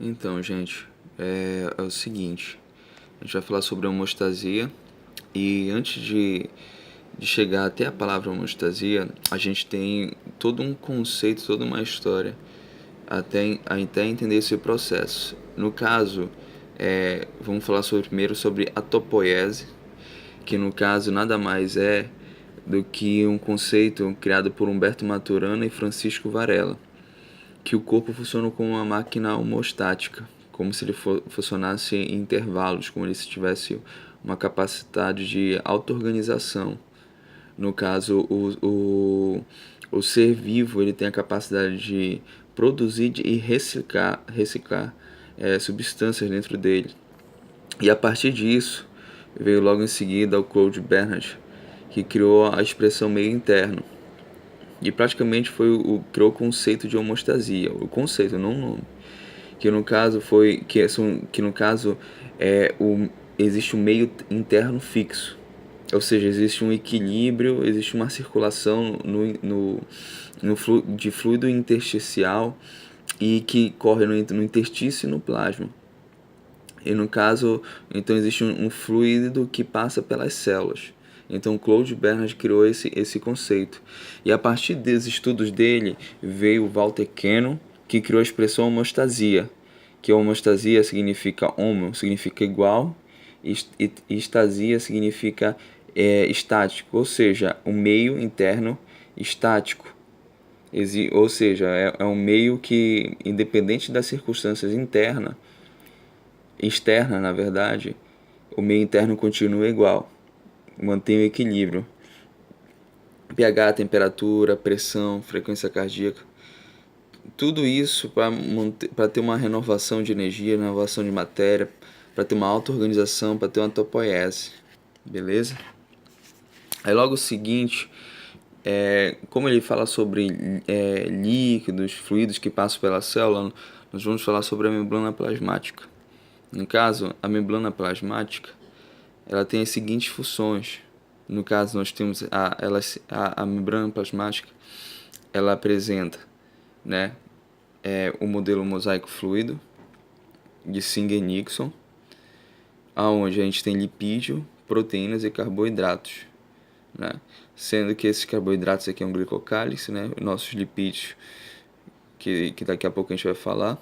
Então, gente, é o seguinte, a gente vai falar sobre a homeostasia e antes de chegar até a palavra homeostasia, a gente tem todo um conceito, toda uma história até entender esse processo. No caso, vamos falar primeiro sobre a topoiese, que no caso nada mais é do que um conceito criado por Humberto Maturana e Francisco Varela, que o corpo funciona como uma máquina homostática, como se ele funcionasse em intervalos, como se tivesse uma capacidade de auto-organização. No caso, o ser vivo ele tem a capacidade de produzir e reciclar substâncias dentro dele. E a partir disso, veio logo em seguida o Claude Bernard, que criou a expressão meio interno. E praticamente criou o conceito de homeostasia, o conceito, não o nome. Que no caso existe um meio interno fixo. Ou seja, existe um equilíbrio, existe uma circulação de fluido intersticial e que corre no interstício e no plasma. E no caso, então existe um fluido que passa pelas células. Então Claude Bernard criou esse conceito. E a partir dos estudos dele veio Walter Cannon, que criou a expressão homeostasia, que homeostasia significa homo, significa igual, e estasia significa estático, ou seja, um meio interno estático. Ou seja, é um meio que, independente das circunstâncias externa, na verdade, o meio interno continua igual, mantém o equilíbrio. pH, temperatura, pressão, frequência cardíaca, tudo isso para ter uma renovação de energia, renovação de matéria, para ter uma auto-organização, para ter uma topoiese, beleza? Aí logo o seguinte, como ele fala sobre líquidos, fluidos que passam pela célula, nós vamos falar sobre a membrana plasmática. No caso, a membrana plasmática ela tem as seguintes funções. No caso, nós temos a membrana plasmática, ela apresenta, né, o modelo mosaico fluido de Singer-Nixon, aonde a gente tem lipídio, proteínas e carboidratos, né? Sendo que esses carboidratos aqui é um glicocálice, né? Nossos lipídios, que daqui a pouco a gente vai falar.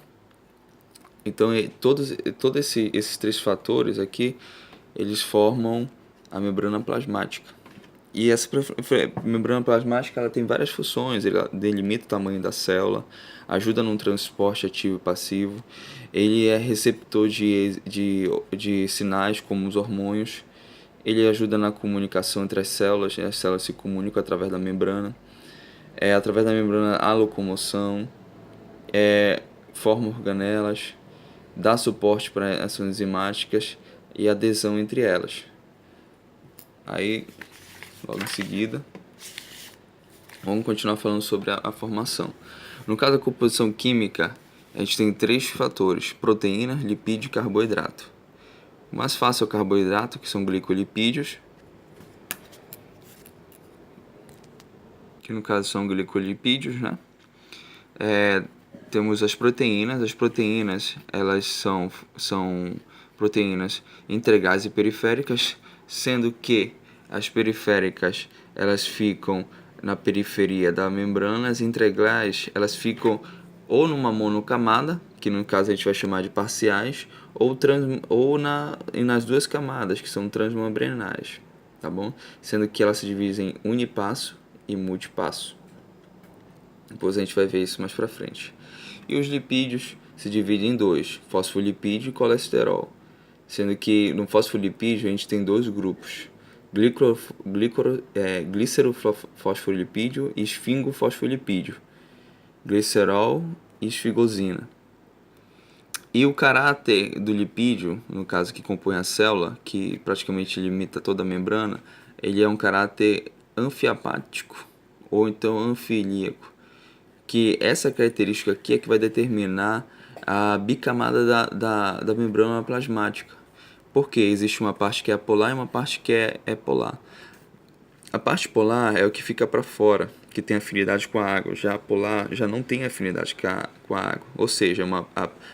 Então, todos esses três fatores aqui, eles formam a membrana plasmática. E essa membrana plasmática ela tem várias funções. Ela delimita o tamanho da célula, ajuda no transporte ativo e passivo. Ele é receptor de sinais como os hormônios. Ele ajuda na comunicação entre as células se comunicam através da membrana. Através da membrana a locomoção, forma organelas, dá suporte para ações enzimáticas e adesão entre elas. Aí, logo em seguida, vamos continuar falando sobre a formação. No caso da composição química, a gente tem três fatores: proteína, lipídio e carboidrato. O mais fácil é o carboidrato, que são glicolipídios, que no caso são glicolipídios, né? Temos as proteínas elas são proteínas integrais e periféricas, sendo que as periféricas elas ficam na periferia da membrana, as integrais elas ficam ou numa monocamada, que no caso a gente vai chamar de parciais, nas duas camadas, que são transmembranais, tá bom? Sendo que elas se dividem em unipasso e multipasso. Depois a gente vai ver isso mais pra frente. E os lipídios se dividem em dois: fosfolipídio e colesterol. Sendo que no fosfolipídio a gente tem dois grupos: glicerofosfolipídio e esfingofosfolipídio, glicerol e esfigosina. E o caráter do lipídio, no caso que compõe a célula, que praticamente limita toda a membrana, ele é um caráter anfiapático ou então anfilíaco, que essa característica aqui é que vai determinar a bicamada da membrana plasmática. Porque existe uma parte que é apolar e uma parte que é polar. A parte polar é o que fica para fora, que tem afinidade com a água. Já a polar já não tem afinidade com a água. Ou seja,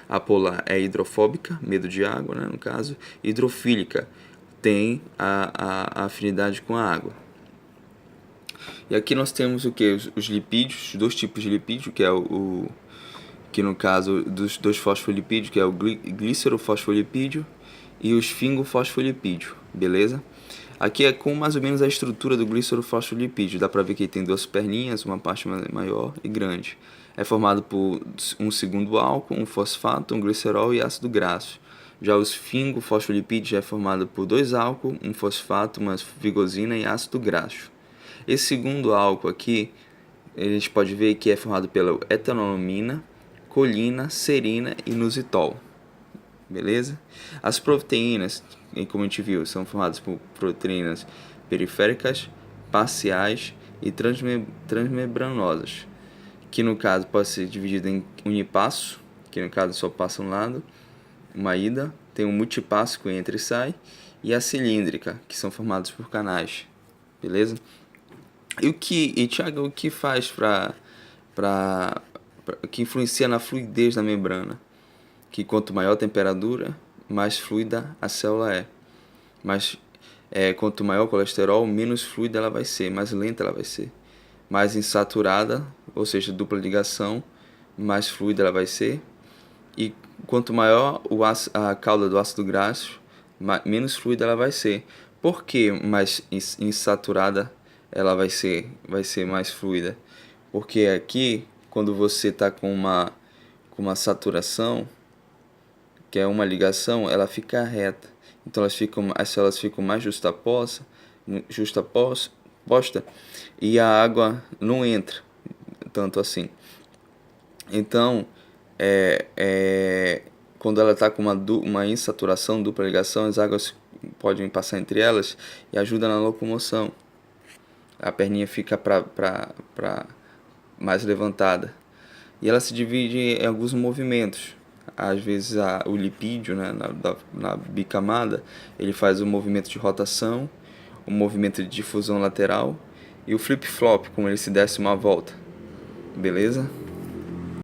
a polar é hidrofóbica, medo de água, né, no caso. Hidrofílica tem a afinidade com a água. E aqui nós temos o que? Os lipídios, dois tipos de lipídio, que é que no caso dos dois fosfolipídios, que é o glicerofosfolipídio e o esfingofosfolipídio, beleza? Aqui é com mais ou menos a estrutura do glicerofosfolipídio. Dá pra ver que ele tem duas perninhas, uma parte maior e grande. É formado por um segundo álcool, um fosfato, um glicerol e ácido graxo. Já o esfingofosfolipídio já é formado por dois álcool, um fosfato, uma vigosina e ácido graxo. Esse segundo álcool aqui, a gente pode ver que é formado pela etanolomina, colina, serina e inositol. Beleza? As proteínas, como a gente viu, são formadas por proteínas periféricas, parciais e transmembranosas, que no caso pode ser dividida em unipasso, que no caso só passa um lado, uma ida, tem um multipasso que entra e sai, e a cilíndrica, que são formados por canais. Beleza? Thiago, o que faz que influencia na fluidez da membrana? Que quanto maior a temperatura, mais fluida a célula é. Mas quanto maior o colesterol, menos fluida ela vai ser, mais lenta ela vai ser. Mais insaturada, ou seja, dupla ligação, mais fluida ela vai ser. E quanto maior a cauda do ácido graxo, menos fluida ela vai ser. Por que mais insaturada ela vai ser mais fluida? Porque aqui, quando você está com uma saturação, que é uma ligação, ela fica reta. Então as células ficam mais justapostas e a água não entra tanto assim. Então, quando ela está com uma insaturação, dupla ligação, as águas podem passar entre elas e ajuda na locomoção. A perninha fica mais levantada. E ela se divide em alguns movimentos. Às vezes o lipídio, né, na bicamada, ele faz o movimento de rotação, o movimento de difusão lateral e o flip-flop, como ele se desse uma volta. Beleza?